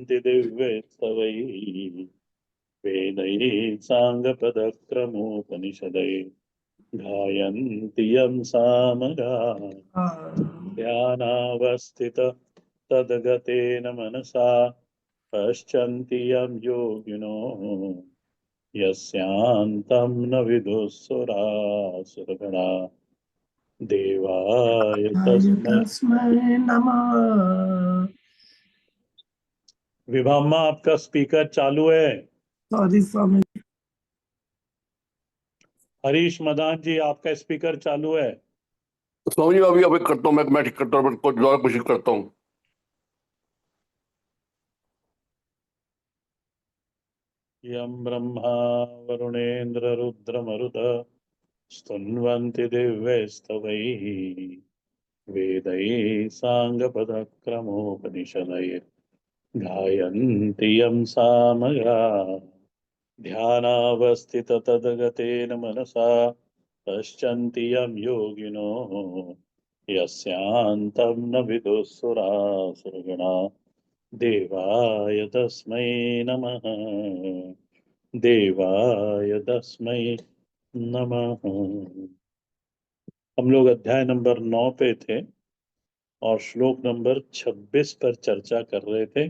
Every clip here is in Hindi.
स्तुन्वन्ति दिव्यैस्तवैः वेदैः साङ्गपदक्रमोपनिषदैः गायन्ति यं सामगाः ध्यानावस्थित तद्गतेन मनसा पश्यन्ति यं योगिनो यस्यान्तं न विदुःसुरासुरगणा देवाय तस्मै। तस्मै नमः। विभामा आपका स्पीकर चालू है। सॉरी स्वामी। हरीश मदान जी आपका स्पीकर चालू है। स्वामी जी अभी अभी करता हूँ, मैं ठीक करता हूँ, मैं दोबारा कोशिश करता हूँ। यं ब्रह्मा वरुणेन्द्र रुद्रमरुतः स्तुन्वन्ति दिव्यैस्तवैः वेदैः साङ्गपदक्रमोपनिषदैः गायन्ति यं सामगाः ध्यानावस्थित तद्गतेन मनसा पश्यन्ति यं योगिनो यस्यान्तं न विदुःसुरासुरगणा देवाय तस्मै नमः। देवाय तस्मै नमः। हम लोग अध्याय नंबर 9 पे थे और श्लोक नंबर 26 पर चर्चा कर रहे थे।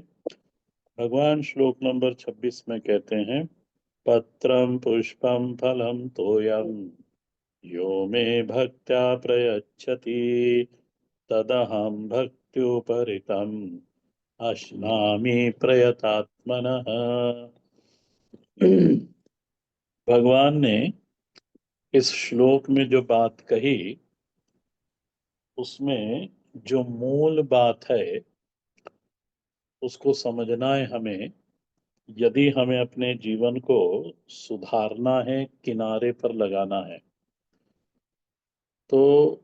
भगवान श्लोक नंबर 26 में कहते हैं, पत्रम पुष्पम फलम तोयम यो मे भक्त्या प्रयच्छति तदहं भक्त्युपरीतम अश्नामि प्रयतात्मनः। भगवान ने इस श्लोक में जो बात कही उसमें जो मूल बात है उसको समझना है हमें। यदि हमें अपने जीवन को सुधारना है, किनारे पर लगाना है, तो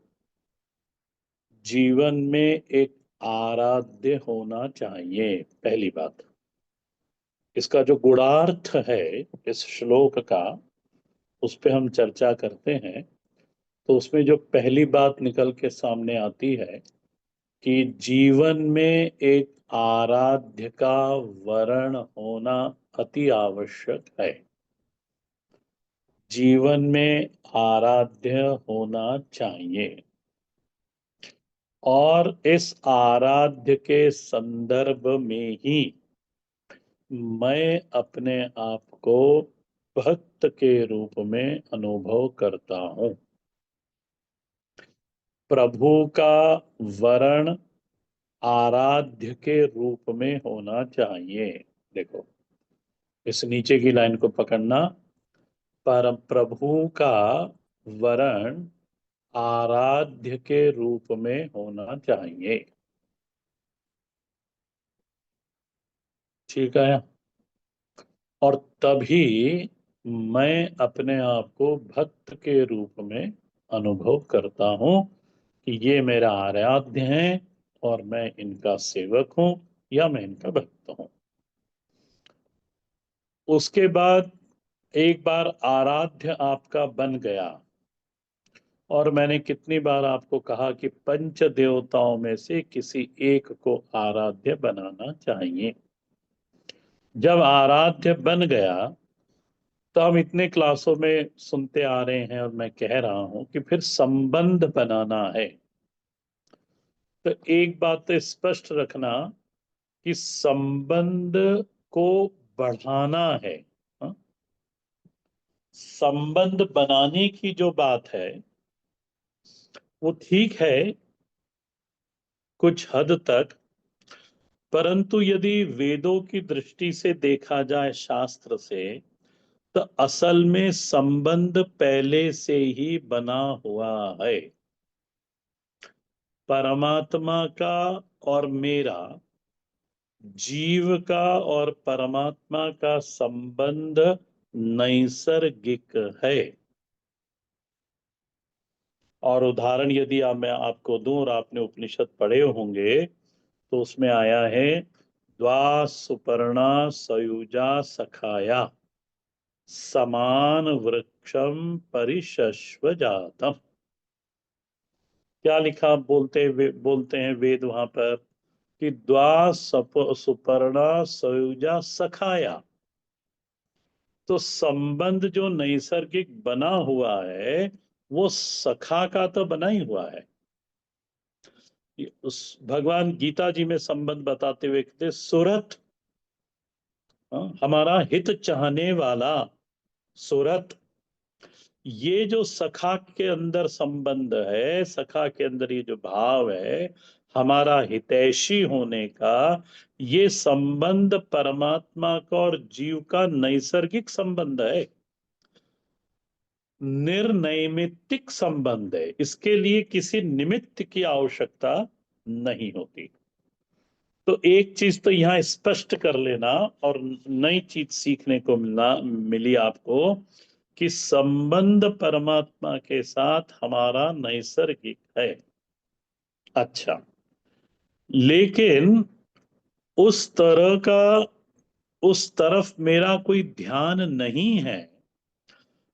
जीवन में एक आराध्य होना चाहिए। पहली बात, इसका जो गुणार्थ है इस श्लोक का उस पे हम चर्चा करते हैं। तो उसमें जो पहली बात निकल के सामने आती है कि जीवन में एक आराध्य का वरण होना अति आवश्यक है। जीवन में आराध्य होना चाहिए और इस आराध्य के संदर्भ में ही मैं अपने आप को भक्त के रूप में अनुभव करता हूं। प्रभु का वरण आराध्य के रूप में होना चाहिए। देखो, इस नीचे की लाइन को पकड़ना। पर प्रभु का वरण आराध्य के रूप में होना चाहिए। ठीक है। और तभी मैं अपने आप को भक्त के रूप में अनुभव करता हूं कि ये मेरा आराध्य है और मैं इनका सेवक हूं या मैं इनका भक्त हूं। उसके बाद एक बार आराध्य आपका बन गया, और मैंने कितनी बार आपको कहा कि पंच देवताओं में से किसी एक को आराध्य बनाना चाहिए। जब आराध्य बन गया तो हम इतने क्लासों में सुनते आ रहे हैं और मैं कह रहा हूं कि फिर संबंध बनाना है। तो एक बात तो स्पष्ट रखना कि संबंध को बढ़ाना है। हाँ? संबंध बनाने की जो बात है वो ठीक है कुछ हद तक, परंतु यदि वेदों की दृष्टि से देखा जाए, शास्त्र से, तो असल में संबंध पहले से ही बना हुआ है। परमात्मा का और मेरा, जीव का और परमात्मा का संबंध नैसर्गिक है। और उदाहरण यदि मैं आपको दूं, और आपने उपनिषद पढ़े होंगे, तो उसमें आया है, द्वा सुपर्णा सयुजा सखाया समान वृक्षम परिशस्व जातम। क्या लिखा बोलते हैं वेद वहां पर कि द्वा सुपर्णा सयुजा सखाया, तो संबंध जो नैसर्गिक बना हुआ है वो सखा का तो बना ही हुआ है। उस भगवान गीता जी में संबंध बताते हुए कहते सुरत, हमारा हित चाहने वाला सुरत। ये जो सखा के अंदर संबंध है, सखा के अंदर ये जो भाव है हमारा हितैषी होने का, ये संबंध परमात्मा का और जीव का नैसर्गिक संबंध है, निर्नैमित्तिक संबंध है। इसके लिए किसी निमित्त की आवश्यकता नहीं होती। तो एक चीज तो यहां स्पष्ट कर लेना, और नई चीज सीखने को मिली आपको, कि संबंध परमात्मा के साथ हमारा नैसर्गिक है। अच्छा, लेकिन उस तरह का, उस तरफ मेरा कोई ध्यान नहीं है,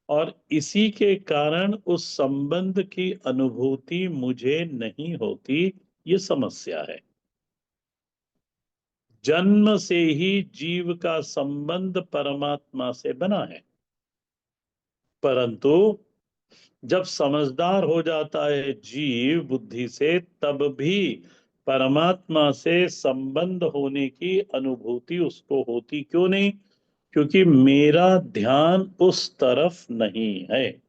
और इसी के कारण उस संबंध की अनुभूति मुझे नहीं होती, ये समस्या है। जन्म से ही जीव का संबंध परमात्मा से बना है, परंतु जब समझदार हो जाता है जीव बुद्धि से, तब भी परमात्मा से संबंध होने की अनुभूति उसको होती क्यों नहीं? क्योंकि मेरा ध्यान उस तरफ नहीं है।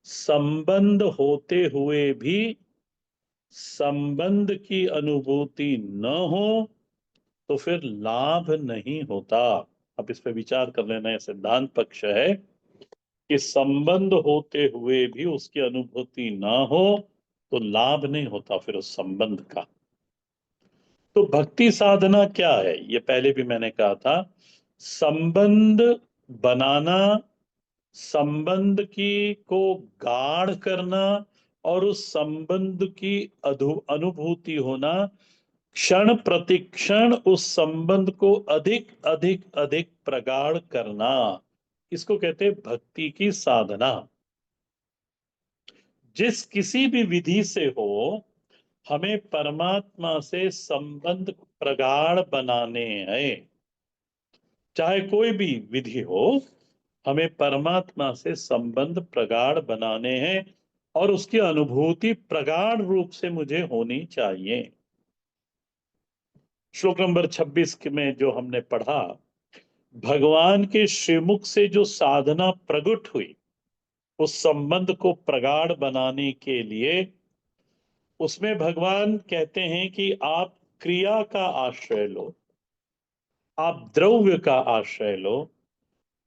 संबंध होते हुए भी संबंध की अनुभूति न हो तो फिर लाभ नहीं होता। अब इस पे विचार कर लेना। यह सिद्धांत पक्ष है कि संबंध होते हुए भी उसकी अनुभूति ना हो तो लाभ नहीं होता फिर उस संबंध का। तो भक्ति साधना क्या है? ये पहले भी मैंने कहा था, संबंध बनाना, संबंध की को गाढ़ करना, और उस संबंध की अनुभूति होना, क्षण प्रतिक्षण उस संबंध को अधिक अधिक अधिक प्रगाढ़ करना, इसको कहते हैं भक्ति की साधना। जिस किसी भी विधि से हो, हमें परमात्मा से संबंध प्रगाढ़ बनाने हैं। चाहे कोई भी विधि हो, हमें परमात्मा से संबंध प्रगाढ़ बनाने हैं, और उसकी अनुभूति प्रगाढ़ रूप से मुझे होनी चाहिए। श्लोक नंबर 26 में जो हमने पढ़ा, भगवान के श्रीमुख से जो साधना प्रकट हुई उस संबंध को प्रगाढ़ बनाने के लिए, उसमें भगवान कहते हैं कि आप क्रिया का आश्रय लो, आप द्रव्य का आश्रय लो,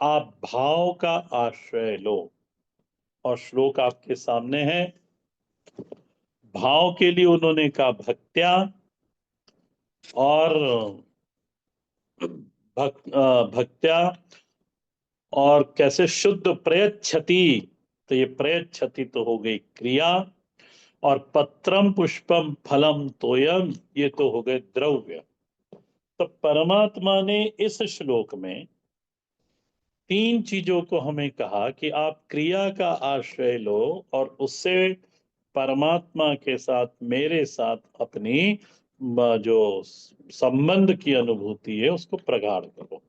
आप भाव का आश्रय लो। और श्लोक आपके सामने है। भाव के लिए उन्होंने कहा भक्त्या, और भक्त्या, और कैसे शुद्ध प्रयच्छति, तो ये प्रयच्छति तो हो गई क्रिया, और पत्रम पुष्पम फलम तोयम, ये तो हो गए द्रव्य। तो परमात्मा ने इस श्लोक में तीन चीजों को हमें कहा कि आप क्रिया का आश्रय लो, और उससे परमात्मा के साथ, मेरे साथ अपनी जो संबंध की अनुभूति है उसको प्रगाढ़ करो।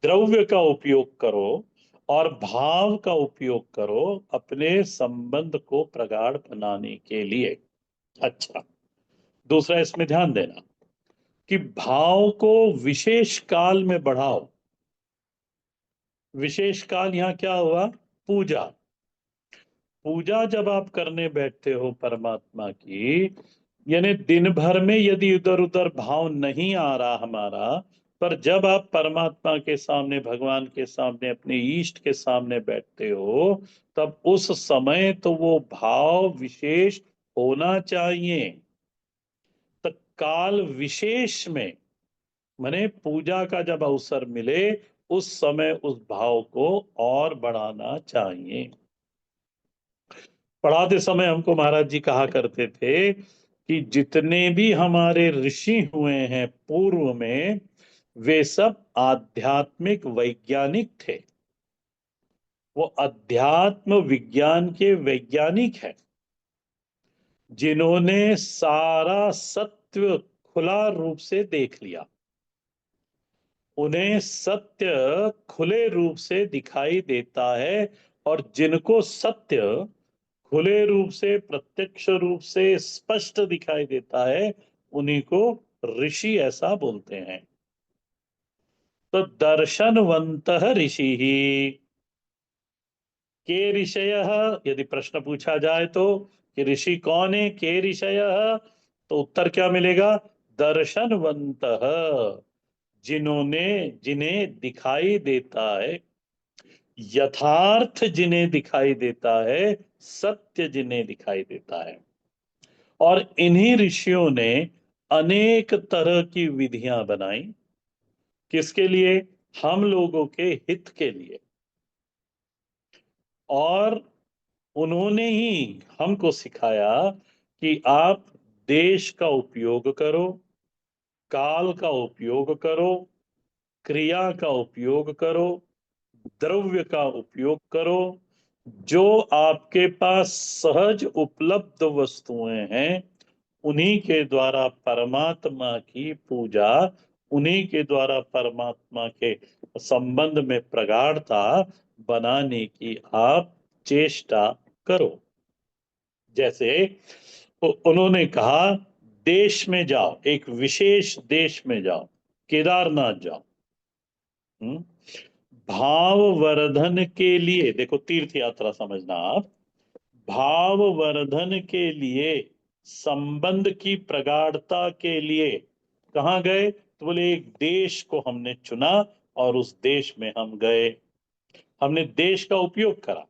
द्रव्य का उपयोग करो और भाव का उपयोग करो अपने संबंध को प्रगाढ़ बनाने के लिए। अच्छा, दूसरा इसमें ध्यान देना कि भाव को विशेष काल में बढ़ाओ। विशेष काल यहां क्या हुआ? पूजा। पूजा जब आप करने बैठते हो परमात्मा की, यानी दिन भर में यदि इधर उधर भाव नहीं आ रहा हमारा, पर जब आप परमात्मा के सामने, भगवान के सामने, अपने इष्ट के सामने बैठते हो, तब उस समय तो वो भाव विशेष होना चाहिए। तो काल विशेष में, माने पूजा का जब अवसर मिले उस समय उस भाव को और बढ़ाना चाहिए। पढ़ाते समय हमको महाराज जी कहा करते थे कि जितने भी हमारे ऋषि हुए हैं पूर्व में, वे सब आध्यात्मिक वैज्ञानिक थे। वो अध्यात्म विज्ञान के वैज्ञानिक हैं, जिन्होंने सारा सत्य खुला रूप से देख लिया, उन्हें सत्य खुले रूप से दिखाई देता है, और जिनको सत्य खुले रूप से, प्रत्यक्ष रूप से स्पष्ट दिखाई देता है, उन्हीं को ऋषि ऐसा बोलते हैं। तो दर्शनवंतः ऋषि ही के ऋषयः, यदि प्रश्न पूछा जाए तो कि ऋषि कौन है, के ऋषयः, तो उत्तर क्या मिलेगा? दर्शनवंतः, जिन्होंने, जिन्हें दिखाई देता है, यथार्थ जिन्हें दिखाई देता है, सत्य जिन्हें दिखाई देता है। और इन्हीं ऋषियों ने अनेक तरह की विधियां बनाई, किसके लिए? हम लोगों के हित के लिए। और उन्होंने ही हमको सिखाया कि आप देश का उपयोग करो, काल का उपयोग करो, क्रिया का उपयोग करो, द्रव्य का उपयोग करो, जो आपके पास सहज उपलब्ध वस्तुएं हैं, उन्हीं के द्वारा परमात्मा की पूजा, उन्हीं के द्वारा परमात्मा के संबंध में प्रगाढ़ता बनाने की आप चेष्टा करो। जैसे उन्होंने कहा, देश में जाओ, एक विशेष देश में जाओ, केदारनाथ जाओ। भाव वर्धन के लिए, देखो तीर्थ यात्रा समझना आप, भाव वर्धन के लिए, संबंध की प्रगाढ़ता के लिए कहाँ गए? तो बोले एक देश को हमने चुना और उस देश में हम गए, हमने देश का उपयोग करा।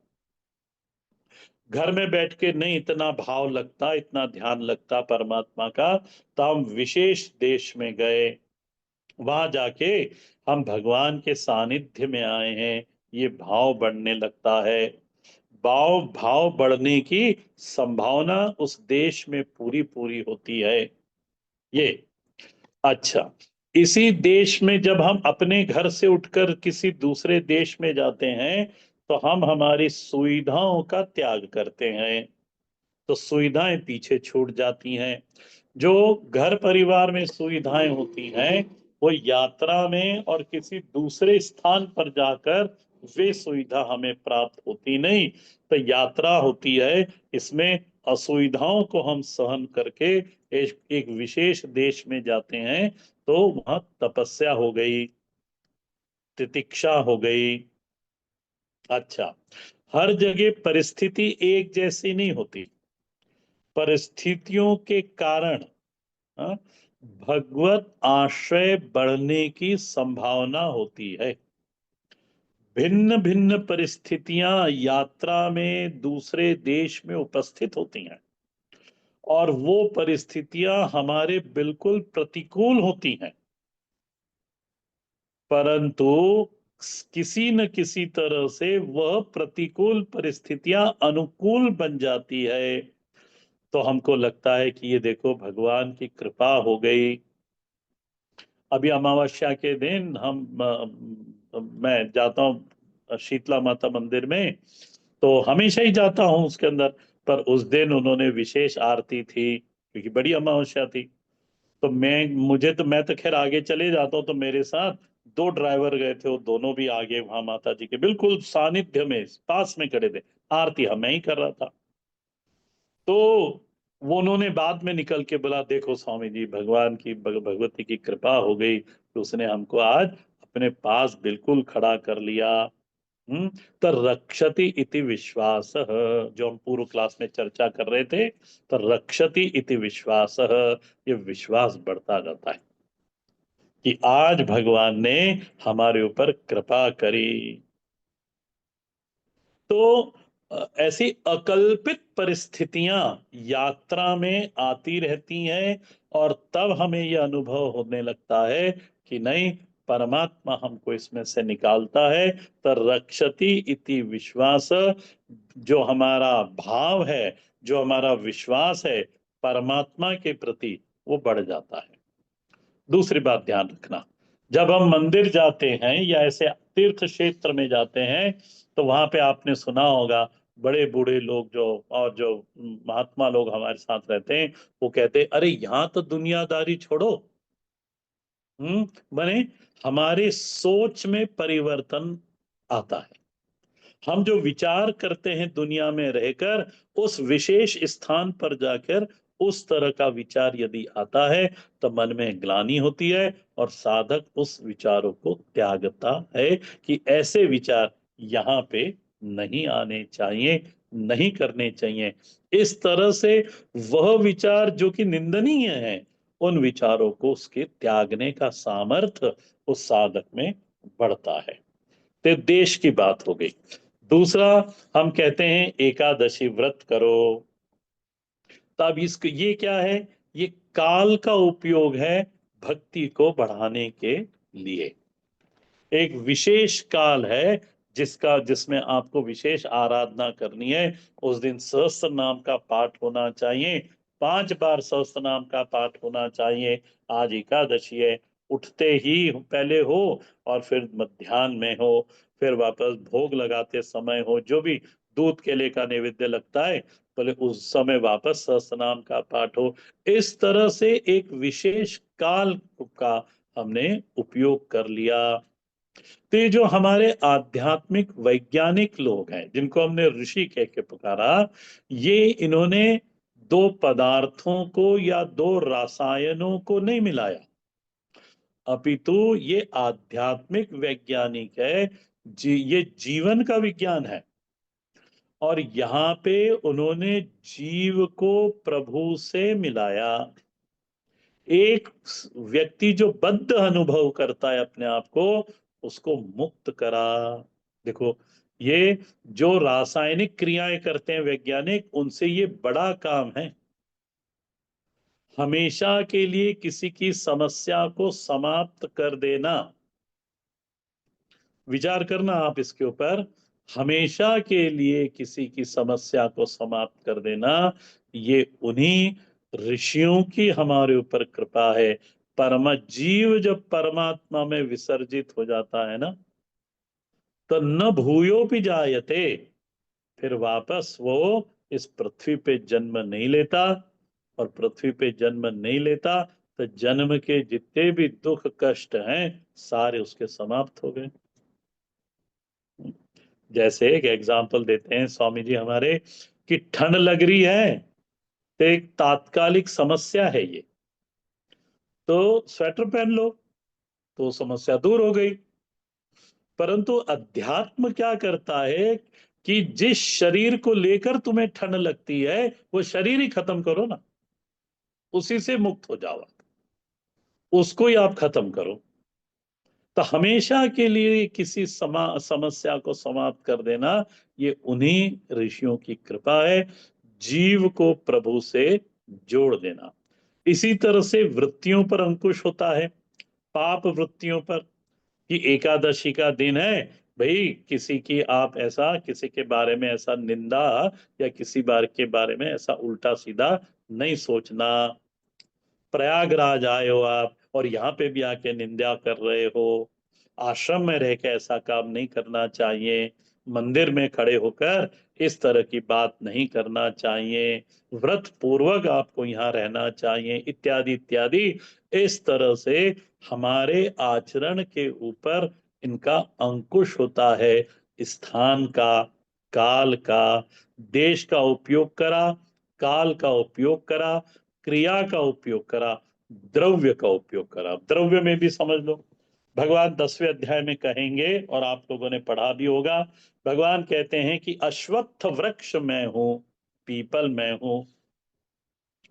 घर में बैठ के नहीं इतना भाव लगता, इतना ध्यान लगता परमात्मा का, तो हम विशेष देश में गए, वहां जाके हम भगवान के सानिध्य में आए हैं, ये भाव बढ़ने लगता है। भाव भाव बढ़ने की संभावना उस देश में पूरी पूरी होती है। ये अच्छा, इसी देश में जब हम अपने घर से उठकर किसी दूसरे देश में जाते हैं, तो हम हमारी सुविधाओं का त्याग करते हैं, तो सुविधाएं पीछे छूट जाती हैं। जो घर परिवार में सुविधाएं होती हैं, वो यात्रा में और किसी दूसरे स्थान पर जाकर वे सुविधा हमें प्राप्त होती नहीं। तो यात्रा होती है, इसमें असुविधाओं को हम सहन करके एक विशेष देश में जाते हैं, तो वहां तपस्या हो गई, तितिक्षा हो गई। अच्छा, हर जगह परिस्थिति एक जैसी नहीं होती, परिस्थितियों के कारण हाँ, भगवत आश्रय बढ़ने की संभावना होती है। भिन्न भिन्न परिस्थितियां यात्रा में दूसरे देश में उपस्थित होती हैं, और वो परिस्थितियां हमारे बिल्कुल प्रतिकूल होती हैं, परंतु किसी न किसी तरह से वह प्रतिकूल परिस्थितियां अनुकूल बन जाती है। तो हमको लगता है कि ये देखो भगवान की कृपा हो गई। अभी अमावस्या के दिन मैं जाता हूँ शीतला माता मंदिर में, तो हमेशा ही जाता हूँ उसके अंदर। पर उस दिन उन्होंने विशेष आरती थी, क्योंकि बड़ी अमावस्या थी। तो मैं तो खैर आगे चले जाता हूँ, तो मेरे साथ दो ड्राइवर गए थे, वो दोनों भी आगे वहां माता जी के बिल्कुल सानिध्य में पास में खड़े थे, आरती मैं ही कर रहा था। तो वो उन्होंने बाद में निकल के बोला, देखो स्वामी जी, भगवान की भगवती की कृपा हो गई, तो उसने हमको आज अपने पास बिल्कुल खड़ा कर लिया। तो रक्षति इति विश्वास, जो हम पूर्व क्लास में चर्चा कर रहे थे, तो रक्षति इति विश्वास, ये विश्वास बढ़ता जाता है कि आज भगवान ने हमारे ऊपर कृपा करी। तो ऐसी अकल्पित परिस्थितियां यात्रा में आती रहती हैं, और तब हमें यह अनुभव होने लगता है कि नहीं, परमात्मा हमको इसमें से निकालता है। तो रक्षति इति विश्वास, जो हमारा भाव है, जो हमारा विश्वास है परमात्मा के प्रति, वो बढ़ जाता है। दूसरी बात ध्यान रखना, जब हम मंदिर जाते हैं या ऐसे तीर्थ क्षेत्र में जाते हैं, तो वहां पे आपने सुना होगा, बड़े बूढ़े लोग जो और जो महात्मा लोग हमारे साथ रहते हैं, वो कहते हैं अरे यहाँ तो दुनियादारी छोड़ो। बने हमारे सोच में परिवर्तन आता है। हम जो विचार करते हैं दुनिया में रहकर, उस विशेष स्थान पर जाकर उस तरह का विचार यदि आता है तो मन में ग्लानि होती है और साधक उस विचारों को त्यागता है कि ऐसे विचार यहाँ पे नहीं आने चाहिए, नहीं करने चाहिए। इस तरह से वह विचार जो कि निंदनीय है, उन विचारों को उसके त्यागने का सामर्थ्य उस साधक में बढ़ता है। तो देश की बात हो गई। दूसरा, हम कहते हैं एकादशी व्रत करो। तब इसको ये क्या है? ये काल का उपयोग है भक्ति को बढ़ाने के लिए। एक विशेष काल है जिसमें आपको विशेष आराधना करनी है। उस दिन सहस्त्र नाम का पाठ होना चाहिए, 5 बार सहस्त्र नाम का पाठ होना चाहिए। आज एकादशी है, उठते ही पहले हो और फिर मध्याह्न में हो, फिर वापस भोग लगाते समय हो, जो भी दूध केले का नैवेद्य लगता है बोले उस समय वापस सहस्त्र नाम का पाठ हो। इस तरह से एक विशेष काल का हमने उपयोग कर लिया। तो ये जो हमारे आध्यात्मिक वैज्ञानिक लोग हैं जिनको हमने ऋषि कह के पुकारा, ये इन्होंने दो पदार्थों को या दो रसायनों को नहीं मिलाया, अपितु ये आध्यात्मिक वैज्ञानिक है। ये जीवन का विज्ञान है। और यहाँ पे उन्होंने जीव को प्रभु से मिलाया। एक व्यक्ति जो बद्ध अनुभव करता है अपने आप को, उसको मुक्त करा। देखो, ये जो रासायनिक क्रियाएं करते हैं वैज्ञानिक, उनसे ये बड़ा काम है। हमेशा के लिए किसी की समस्या को समाप्त कर देना। विचार करना आप इसके ऊपर। हमेशा के लिए किसी की समस्या को समाप्त कर देना, ये उन्हीं ऋषियों की हमारे ऊपर कृपा है। परम जीव जब परमात्मा में विसर्जित हो जाता है ना, तो न भूयो भी जायते, फिर वापस वो इस पृथ्वी पे जन्म नहीं लेता। और पृथ्वी पे जन्म नहीं लेता तो जन्म के जितने भी दुख कष्ट हैं, सारे उसके समाप्त हो गए। जैसे एक एग्जाम्पल देते हैं स्वामी जी हमारे, कि ठंड लग रही है तो एक तात्कालिक समस्या है ये, तो स्वेटर पहन लो तो समस्या दूर हो गई। परंतु अध्यात्म क्या करता है कि जिस शरीर को लेकर तुम्हें ठंड लगती है, वो शरीर ही खत्म करो ना, उसी से मुक्त हो जाओ, उसको ही आप खत्म करो। तो हमेशा के लिए किसी समस्या को समाप्त कर देना, ये उन्हीं ऋषियों की कृपा है। जीव को प्रभु से जोड़ देना। इसी तरह से वृत्तियों पर अंकुश होता है, पाप वृत्तियों पर। कि एकादशी का दिन है भाई, किसी की आप ऐसा किसी के बारे में ऐसा निंदा या किसी बार के बारे में ऐसा उल्टा सीधा नहीं सोचना। प्रयागराज आए हो आप और यहाँ पे भी आके निंदा कर रहे हो। आश्रम में रह के ऐसा काम नहीं करना चाहिए। मंदिर में खड़े होकर इस तरह की बात नहीं करना चाहिए। व्रत पूर्वक आपको यहाँ रहना चाहिए, इत्यादि इत्यादि। इस तरह से हमारे आचरण के ऊपर इनका अंकुश होता है। स्थान का, काल का, देश का उपयोग करा, काल का उपयोग करा, क्रिया का उपयोग करा, द्रव्य का उपयोग करा। द्रव्य में भी समझ लो, भगवान 10वें अध्याय में कहेंगे और आप लोगों ने पढ़ा भी होगा। भगवान कहते हैं कि अश्वत्थ वृक्ष मैं हूं, पीपल मैं हूं,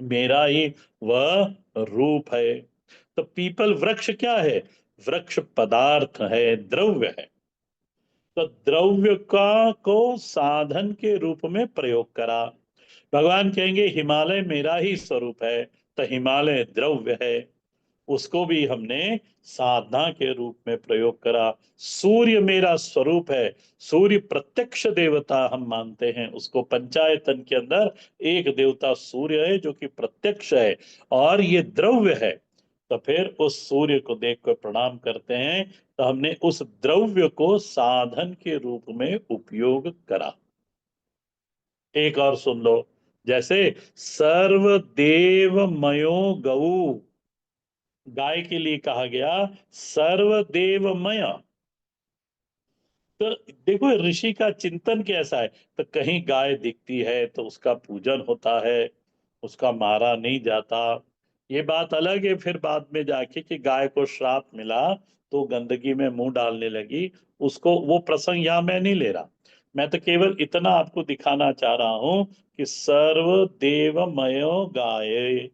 मेरा ही वह रूप है। तो पीपल वृक्ष क्या है? वृक्ष पदार्थ है, द्रव्य है। तो द्रव्य का को साधन के रूप में प्रयोग करा। भगवान कहेंगे हिमालय मेरा ही स्वरूप है, तो हिमालय द्रव्य है, उसको भी हमने साधना के रूप में प्रयोग करा। सूर्य मेरा स्वरूप है, सूर्य प्रत्यक्ष देवता हम मानते हैं उसको। पंचायतन के अंदर एक देवता सूर्य है जो कि प्रत्यक्ष है और ये द्रव्य है। तो फिर उस सूर्य को देख कर प्रणाम करते हैं। तो हमने उस द्रव्य को साधन के रूप में उपयोग करा। एक और सुन लो, जैसे सर्वदेवमयो गौ, गाय के लिए कहा गया सर्वदेवमय। तो देखो ऋषि का चिंतन कैसा है, तो कहीं गाय दिखती है तो उसका पूजन होता है, उसका मारा नहीं जाता। ये बात अलग है फिर बाद में जाके कि गाय को श्राप मिला तो गंदगी में मुंह डालने लगी, उसको वो प्रसंग यहाँ मैं नहीं ले रहा। मैं तो केवल इतना आपको दिखाना चाह रहा हूं कि सर्व देवमयो गाय,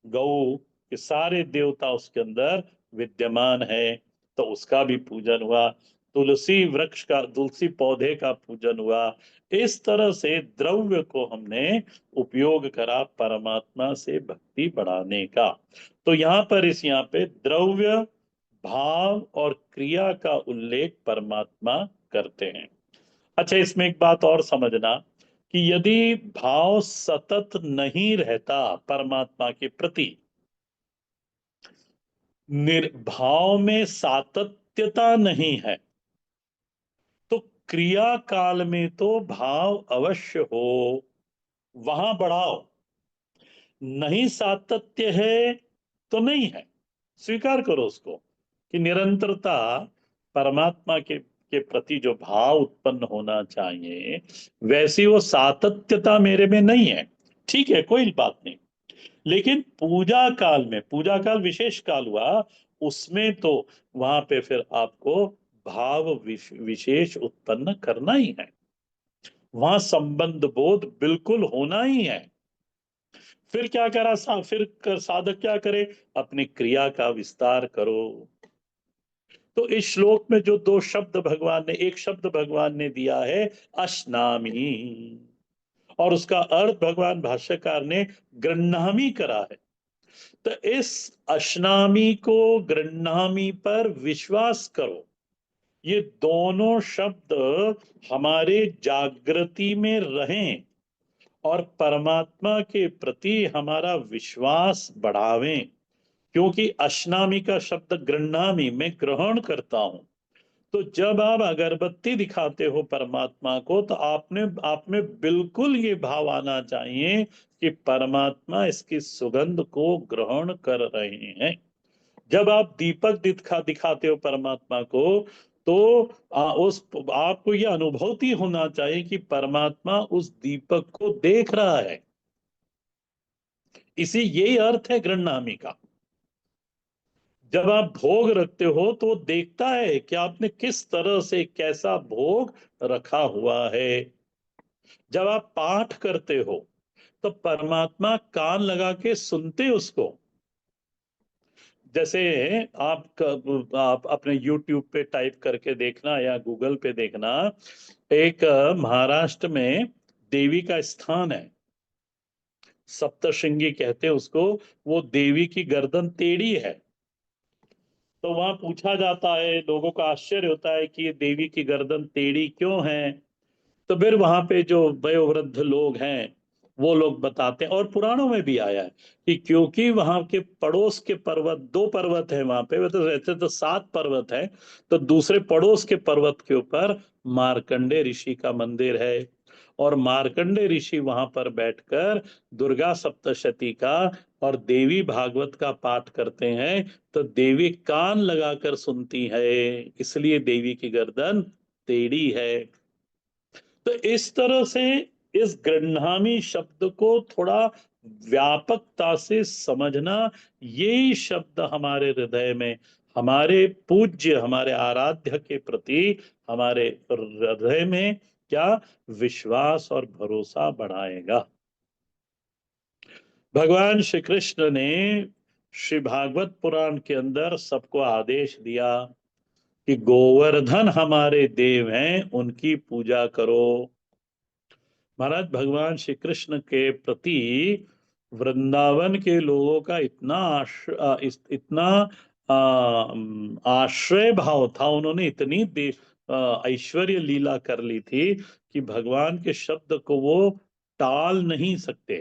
गौ के सारे देवता उसके अंदर विद्यमान है, तो उसका भी पूजन हुआ। तुलसी वृक्ष का, तुलसी पौधे का पूजन हुआ। इस तरह से द्रव्य को हमने उपयोग करा परमात्मा से भक्ति बढ़ाने का। तो यहाँ पर यहाँ पे द्रव्य, भाव और क्रिया का उल्लेख परमात्मा करते हैं। अच्छा, इसमें एक बात और समझना कि यदि भाव सतत नहीं रहता परमात्मा के प्रति, निर्भाव में सातत्यता नहीं है, तो क्रिया काल में तो भाव अवश्य हो, वहां बढ़ाओ। नहीं सातत्य है तो नहीं है, स्वीकार करो उसको कि निरंतरता परमात्मा के प्रति जो भाव उत्पन्न होना चाहिए वैसी वो सातत्यता मेरे में नहीं है। ठीक है, कोई बात नहीं। लेकिन पूजा काल में, पूजा काल विशेष काल हुआ, उसमें तो वहां पे फिर आपको भाव विशेष उत्पन्न करना ही है, वहां संबंध बोध बिल्कुल होना ही है। फिर क्या करा साधक क्या करे, अपनी क्रिया का विस्तार करो। तो इस श्लोक में जो दो शब्द भगवान ने, एक शब्द भगवान ने दिया है अश्नामी, और उसका अर्थ भगवान भाष्यकार ने गृह्णामि करा है। तो इस अश्नामी को गृह्णामि पर विश्वास करो, ये दोनों शब्द हमारे जागृति में रहें और परमात्मा के प्रति हमारा विश्वास बढ़ावें। क्योंकि अश्नामी का शब्द गृह्णामि, मैं ग्रहण करता हूं। तो जब आप अगरबत्ती दिखाते हो परमात्मा को, तो आपने आप में बिल्कुल ये भाव आना चाहिए कि परमात्मा इसकी सुगंध को ग्रहण कर रहे हैं। जब आप दीपक दिखाते हो परमात्मा को, तो उस आपको यह अनुभूति होना चाहिए कि परमात्मा उस दीपक को देख रहा है। इसी यही अर्थ है गृह्णामि का। जब आप भोग रखते हो तो वो देखता है कि आपने किस तरह से कैसा भोग रखा हुआ है। जब आप पाठ करते हो तो परमात्मा कान लगा के सुनते उसको। जैसे आप अपने YouTube पे टाइप करके देखना या गूगल पे देखना, एक महाराष्ट्र में देवी का स्थान है, सप्तशृंगी कहते हैं उसको। वो देवी की गर्दन टेढ़ी है, तो वहां पूछा जाता है, लोगों का आश्चर्य होता है कि ये देवी की गर्दन टेढ़ी क्यों है। तो फिर वहां पे जो वयोवृद्ध लोग हैं वो लोग बताते हैं, और पुराणों में भी आया है कि क्योंकि वहां के पड़ोस के पर्वत, दो पर्वत है वहां पे, वे तो रहते तो 7 पर्वत है, तो दूसरे पड़ोस के पर्वत के ऊपर मार्कंडे ऋषि का मंदिर है। और मार्कंडे ऋषि वहां पर बैठकर दुर्गा सप्तशती का और देवी भागवत का पाठ करते हैं, तो देवी कान लगाकर सुनती है, इसलिए देवी की गर्दन टेढ़ी है। तो इस तरह से इस गृह्णामि शब्द को थोड़ा व्यापकता से समझना, यही शब्द हमारे हृदय में, हमारे पूज्य, हमारे आराध्य के प्रति हमारे हृदय में क्या विश्वास और भरोसा बढ़ाएगा। भगवान श्री कृष्ण ने श्री भागवत पुराण के अंदर सबको आदेश दिया कि गोवर्धन हमारे देव हैं, उनकी पूजा करो। महाराज भगवान श्री कृष्ण के प्रति वृंदावन के लोगों का इतना आश्रय भाव था, उन्होंने इतनी ऐश्वर्य लीला कर ली थी कि भगवान के शब्द को वो टाल नहीं सकते।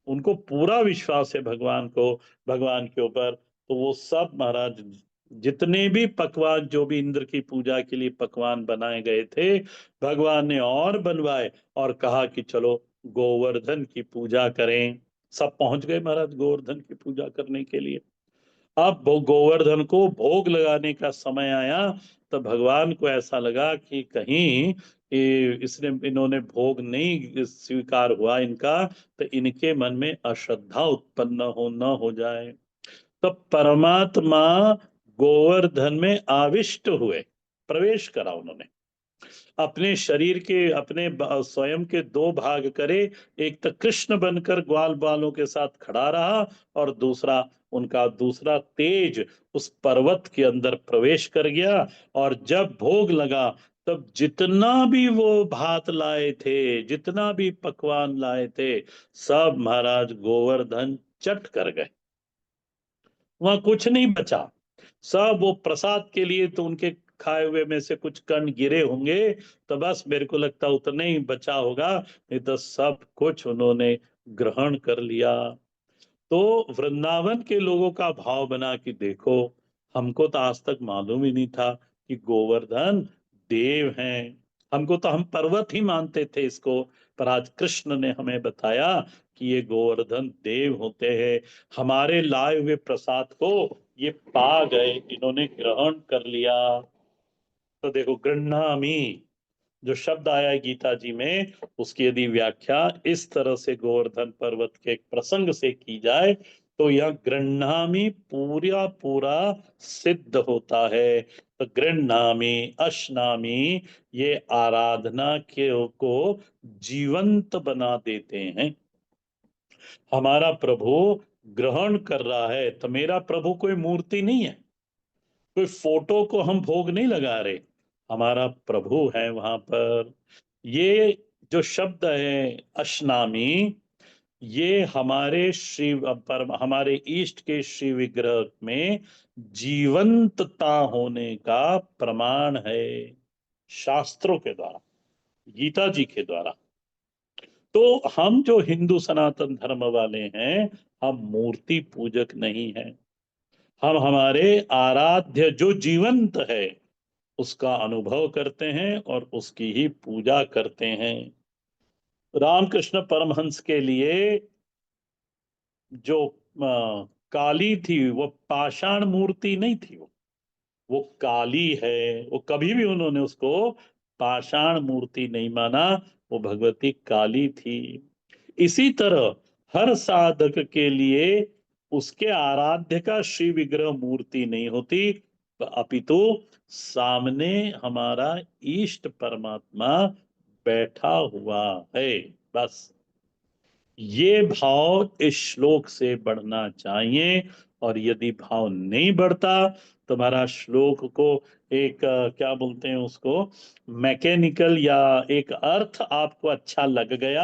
उनको पूरा विश्वास है भगवान को, भगवान के ऊपर। तो वो सब महाराज जितने भी पकवान, जो भी इंद्र की पूजा के लिए पकवान बनाए गए थे, भगवान ने और बनवाए और कहा कि चलो गोवर्धन की पूजा करें। सब पहुंच गए महाराज गोवर्धन की पूजा करने के लिए। अब वो गोवर्धन को भोग लगाने का समय आया, तो भगवान को ऐसा लगा कि कहीं इसने इन्होंने भोग नहीं स्वीकार हुआ इनका, तो इनके मन में अश्रद्धा उत्पन्न न हो जाए। तो परमात्मा गोवर्धन में आविष्ट हुए, प्रवेश करा उन्होंने। अपने शरीर के अपने स्वयं के दो भाग करे, एक तो कृष्ण बनकर ग्वाल बालों के साथ खड़ा रहा, और दूसरा उनका दूसरा तेज उस पर्वत के अंदर प्रवेश कर गया। और जब भोग लगा, तब जितना भी वो भात लाए थे, जितना भी पकवान लाए थे, सब महाराज गोवर्धन चट कर गए। वहां कुछ नहीं बचा। सब वो प्रसाद के लिए तो उनके खाए हुए में से कुछ कण गिरे होंगे, तो बस मेरे को लगता उतना ही बचा होगा, नहीं तो सब कुछ उन्होंने ग्रहण कर लिया। तो वृंदावन के लोगों का भाव बना कि देखो, हमको तो आज तक मालूम ही नहीं था कि गोवर्धन देव हैं। हमको तो हम पर्वत ही मानते थे इसको, पर आज कृष्ण ने हमें बताया कि ये गोवर्धन देव होते हैं। हमारे लाए हुए प्रसाद को ये पा गए, इन्होंने ग्रहण कर लिया। तो देखो, गृह्णामि जो शब्द आया है गीता जी में, उसकी यदि व्याख्या इस तरह से गोवर्धन पर्वत के एक प्रसंग से की जाए, तो यह गृह्णामि पूरा पूरा सिद्ध होता है। तो गृह्णामि, अश्नामि, ये आराधना के को जीवंत बना देते हैं। हमारा प्रभु ग्रहण कर रहा है, तो मेरा प्रभु कोई मूर्ति नहीं है, कोई फोटो को हम भोग नहीं लगा रहे, हमारा प्रभु है वहां पर। ये जो शब्द है अश्नामी, ये हमारे हमारे इष्ट के श्री विग्रह में जीवंतता होने का प्रमाण है, शास्त्रों के द्वारा, गीता जी के द्वारा। तो हम जो हिंदू सनातन धर्म वाले हैं, हम मूर्ति पूजक नहीं हैं। हम हमारे आराध्य जो जीवंत है उसका अनुभव करते हैं और उसकी ही पूजा करते हैं। रामकृष्ण परमहंस के लिए जो काली थी, वो पाषाण मूर्ति नहीं थी, वो काली है। वो कभी भी उन्होंने उसको पाषाण मूर्ति नहीं माना, वो भगवती काली थी। इसी तरह हर साधक के लिए उसके आराध्य का श्री विग्रह मूर्ति नहीं होती, अपितु सामने हमारा इष्ट परमात्मा बैठा हुआ है। बस ये भाव इस श्लोक से बढ़ना चाहिए। और यदि भाव नहीं बढ़ता, तो हमारा श्लोक को एक क्या बोलते हैं उसको, मैकेनिकल, या एक अर्थ आपको अच्छा लग गया,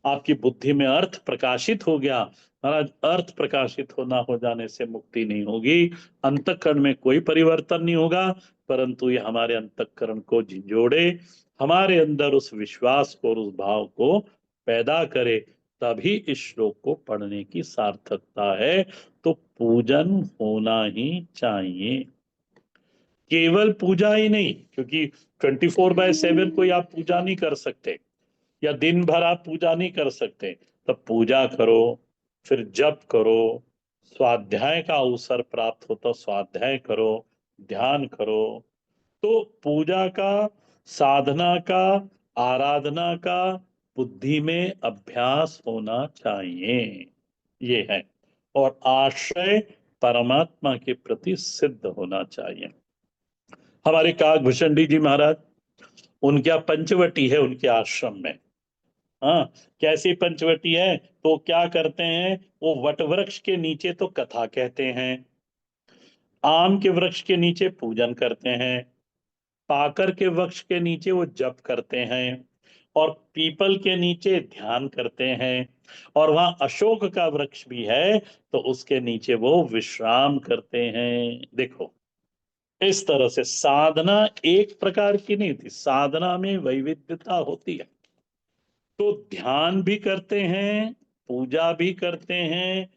आपकी बुद्धि में अर्थ प्रकाशित हो गया। महाराज, अर्थ प्रकाशित होना हो जाने से मुक्ति नहीं होगी, अंतःकरण में कोई परिवर्तन नहीं होगा, परंतु ये हमारे अंतःकरण को झिंझोड़े, हमारे अंदर उस विश्वास को और उस भाव को पैदा करे, तभी इस श्लोक को पढ़ने की सार्थकता है। तो पूजन होना ही चाहिए, केवल पूजा ही नहीं, क्योंकि 24/7 कोई आप पूजा नहीं कर सकते, या दिन भर आप पूजा नहीं कर सकते। तब पूजा करो, फिर जप करो, स्वाध्याय का अवसर प्राप्त हो तो स्वाध्याय करो, ध्यान करो। तो पूजा का, साधना का, आराधना का बुद्धि में अभ्यास होना चाहिए, ये है। और आश्रय परमात्मा के प्रति सिद्ध होना चाहिए। हमारे काकभूषण जी महाराज, उनका पंचवटी है उनके आश्रम में। हाँ, कैसी पंचवटी है, तो क्या करते हैं, वो वट वृक्ष के नीचे तो कथा कहते हैं, आम के वृक्ष के नीचे पूजन करते हैं, पाकर के वृक्ष के नीचे वो जप करते हैं, और पीपल के नीचे ध्यान करते हैं, और वहां अशोक का वृक्ष भी है, तो उसके नीचे वो विश्राम करते हैं। देखो, इस तरह से साधना एक प्रकार की नहीं थी, साधना में वैविध्यता होती है। तो ध्यान भी करते हैं, पूजा भी करते हैं,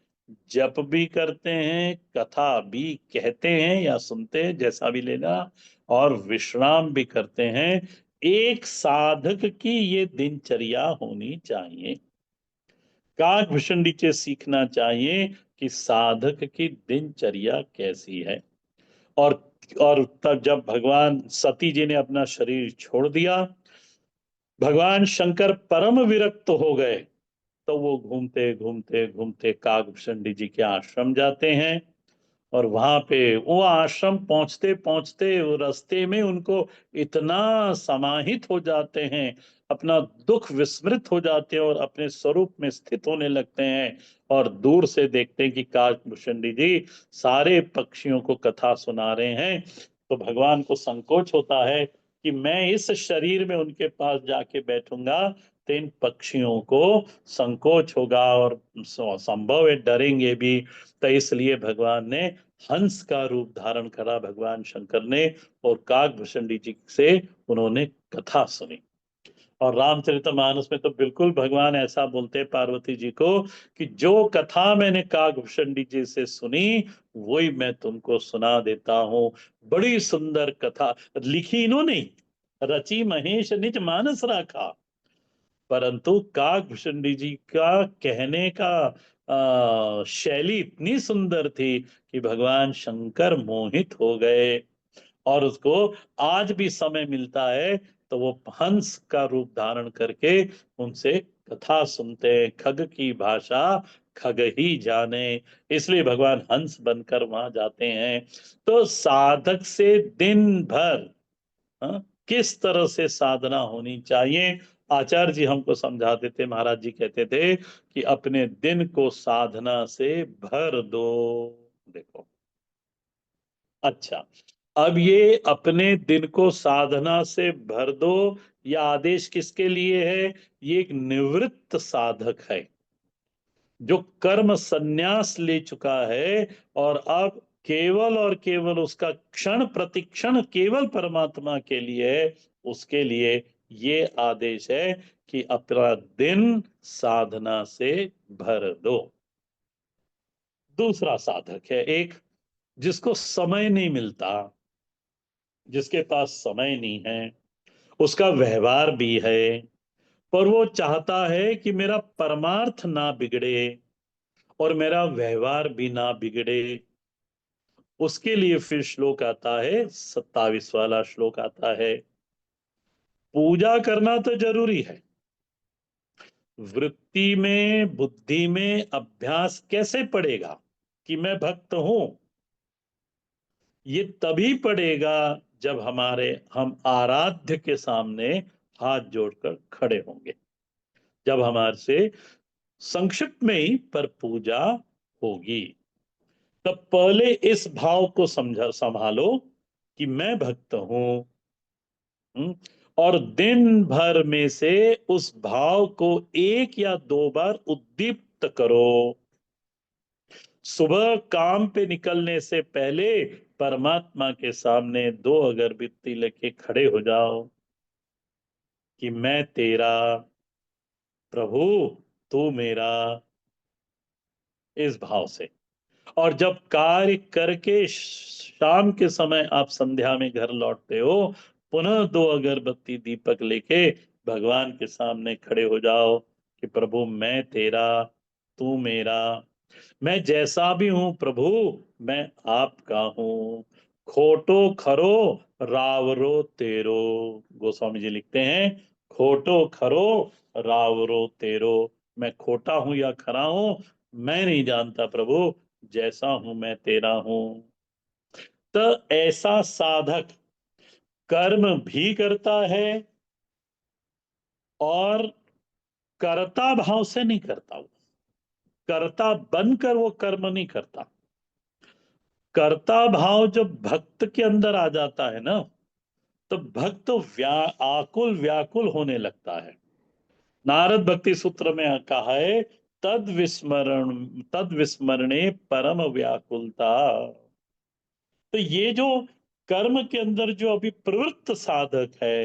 जप भी करते हैं, कथा भी कहते हैं या सुनते हैं, जैसा भी लेना, और विश्राम भी करते हैं। एक साधक की ये दिनचर्या होनी चाहिए। काकभूषण से सीखना चाहिए कि साधक की दिनचर्या कैसी है। और और तब जब भगवान सती जी ने अपना शरीर छोड़ दिया, भगवान शंकर परम विरक्त हो गए, तो वो घूमते घूमते घूमते काकभूषण जी के आश्रम जाते हैं। और वहां पे वो आश्रम पहुंचते पहुंचते वो रास्ते में उनको इतना समाहित हो जाते हैं, अपना दुख विस्मृत हो जाते हैं और अपने स्वरूप में स्थित होने लगते हैं। और दूर से देखते हैं कि काकभूषण जी सारे पक्षियों को कथा सुना रहे हैं। तो भगवान को संकोच होता है कि मैं इस शरीर में उनके पास जाके बैठूंगा तो इन पक्षियों को संकोच होगा और संभव है डरेंगे भी। तो इसलिए भगवान ने हंस का रूप धारण करा, भगवान शंकर ने, और काकभूषण जी से उन्होंने कथा सुनी। और रामचरितमानस में तो बिल्कुल भगवान ऐसा बोलते हैं पार्वती जी को कि जो कथा मैंने काकभूषण जी से सुनी वही मैं तुमको सुना देता हूँ। बड़ी सुंदर कथा लिखी इन्होंने ही, रची महेश निज मानस राखा। परंतु काकभूषण जी का कहने का शैली इतनी सुंदर थी कि भगवान शंकर मोहित हो गए। और उसको आज भी समय मिलता है तो वो हंस का रूप धारण करके उनसे कथा सुनते हैं। खग की भाषा खग ही जाने, इसलिए भगवान हंस बनकर वहां जाते हैं। तो साधक से दिन भर हाँ, किस तरह से साधना होनी चाहिए, आचार्य जी हमको समझाते थे। महाराज जी कहते थे कि अपने दिन को साधना से भर दो। देखो, अच्छा, अब ये अपने दिन को साधना से भर दो, यह आदेश किसके लिए है? ये एक निवृत्त साधक है जो कर्म संन्यास ले चुका है और अब केवल और केवल उसका क्षण प्रतिक्षण केवल परमात्मा के लिए है। उसके लिए ये आदेश है कि अपना दिन साधना से भर दो। दूसरा साधक है एक जिसको समय नहीं मिलता, जिसके पास समय नहीं है, उसका व्यवहार भी है, पर वो चाहता है कि मेरा परमार्थ ना बिगड़े और मेरा व्यवहार भी ना बिगड़े। उसके लिए फिर श्लोक आता है, 27 वाला श्लोक आता है। पूजा करना तो जरूरी है, वृत्ति में बुद्धि में अभ्यास कैसे पड़ेगा कि मैं भक्त हूं? ये तभी पड़ेगा जब हम आराध्य के सामने हाथ जोड़कर खड़े होंगे, जब हमारे से संक्षिप्त में ही पर पूजा होगी। तब पहले इस भाव को समझा संभालो कि मैं भक्त हूं। और दिन भर में से उस भाव को एक या दो बार उद्दीप्त करो। सुबह काम पे निकलने से पहले परमात्मा के सामने दो अगरबत्ती लेके खड़े हो जाओ कि मैं तेरा, प्रभु तू मेरा, इस भाव से। और जब कार्य करके शाम के समय आप संध्या में घर लौटते हो, पुनः दो अगरबत्ती दीपक लेके भगवान के सामने खड़े हो जाओ कि प्रभु मैं तेरा, तू मेरा, मैं जैसा भी हूं प्रभु, मैं आपका हूं। खोटो खरो रावरो तेरो, गोस्वामी जी लिखते हैं, खोटो खरो रावरो तेरो, मैं खोटा हूं या खरा हूं मैं नहीं जानता प्रभु, जैसा हूं मैं तेरा हूं। तो ऐसा साधक कर्म भी करता है और कर्ता भाव से नहीं करता। वो कर्ता बनकर वो कर्म नहीं करता। कर्ता भाव जब भक्त के अंदर आ जाता है ना, तो भक्त आकुल व्याकुल होने लगता है। नारद भक्ति सूत्र में कहा है, तद विस्मरणे परम व्याकुलता। तो ये जो कर्म के अंदर जो अभी प्रवृत्त साधक है,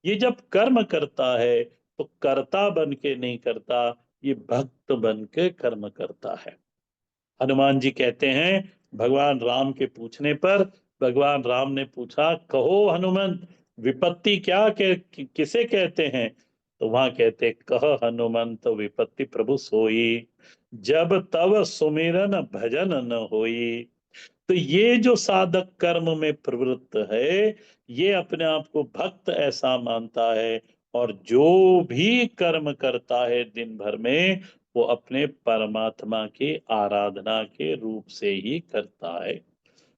ये जब कर्म करता है तो कर्ता बन के नहीं करता, ये भक्त बन के कर्म करता है। हनुमान जी कहते हैं, भगवान राम के पूछने पर भगवान राम ने पूछा, कहो हनुमंत, विपत्ति किसे कहते हैं? तो वहां कहते, कह हनुमंत विपत्ति प्रभु सोई, जब तब सुमिरन भजन न होई। तो ये जो साधक कर्म में प्रवृत्त है, ये अपने आप को भक्त ऐसा मानता है, और जो भी कर्म करता है दिन भर में, वो अपने परमात्मा की आराधना के रूप से ही करता है।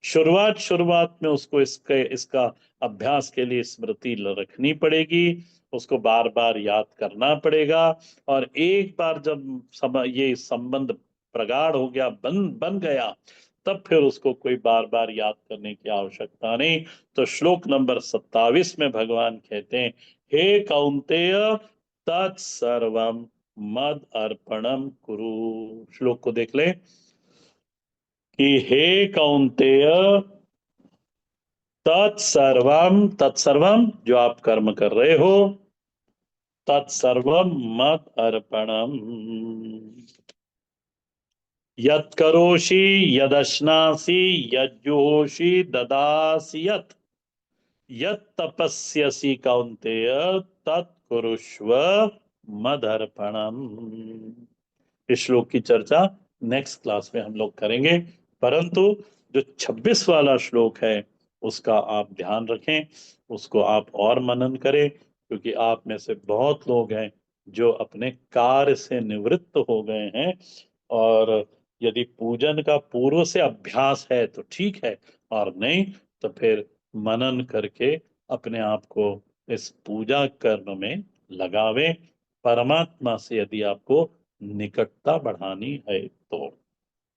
शुरुआत शुरुआत में उसको इसका अभ्यास के लिए स्मृति रखनी पड़ेगी, उसको बार बार याद करना पड़ेगा। और एक बार जब ये संबंध प्रगाढ़ हो गया, बन बन गया, तब फिर उसको कोई बार बार याद करने की आवश्यकता नहीं। तो श्लोक नंबर 27 में भगवान कहते हैं, हे कौन्तेय, तत्सर्वम मद अर्पणम कुरु। श्लोक को देख ले कि हे कौन्तेय, तत्सर्वम जो आप कर्म कर रहे हो, तत्सर्वम मद अर्पणम, यत् करोषि यदश्नासि यज्जुहोषि ददासि यत् तपस्यसि कौन्तेय, तत् कुरुष्व मदर्पणम। इस श्लोक की चर्चा नेक्स्ट क्लास में हम लोग करेंगे, परंतु जो 26 वाला श्लोक है उसका आप ध्यान रखें, उसको आप और मनन करें, क्योंकि आप में से बहुत लोग हैं जो अपने कार्य से निवृत्त हो गए हैं। और यदि पूजन का पूर्व से अभ्यास है तो ठीक है, और नहीं तो फिर मनन करके अपने आप को इस पूजा कर्म में लगावे, परमात्मा से यदि आपको निकटता बढ़ानी है तो।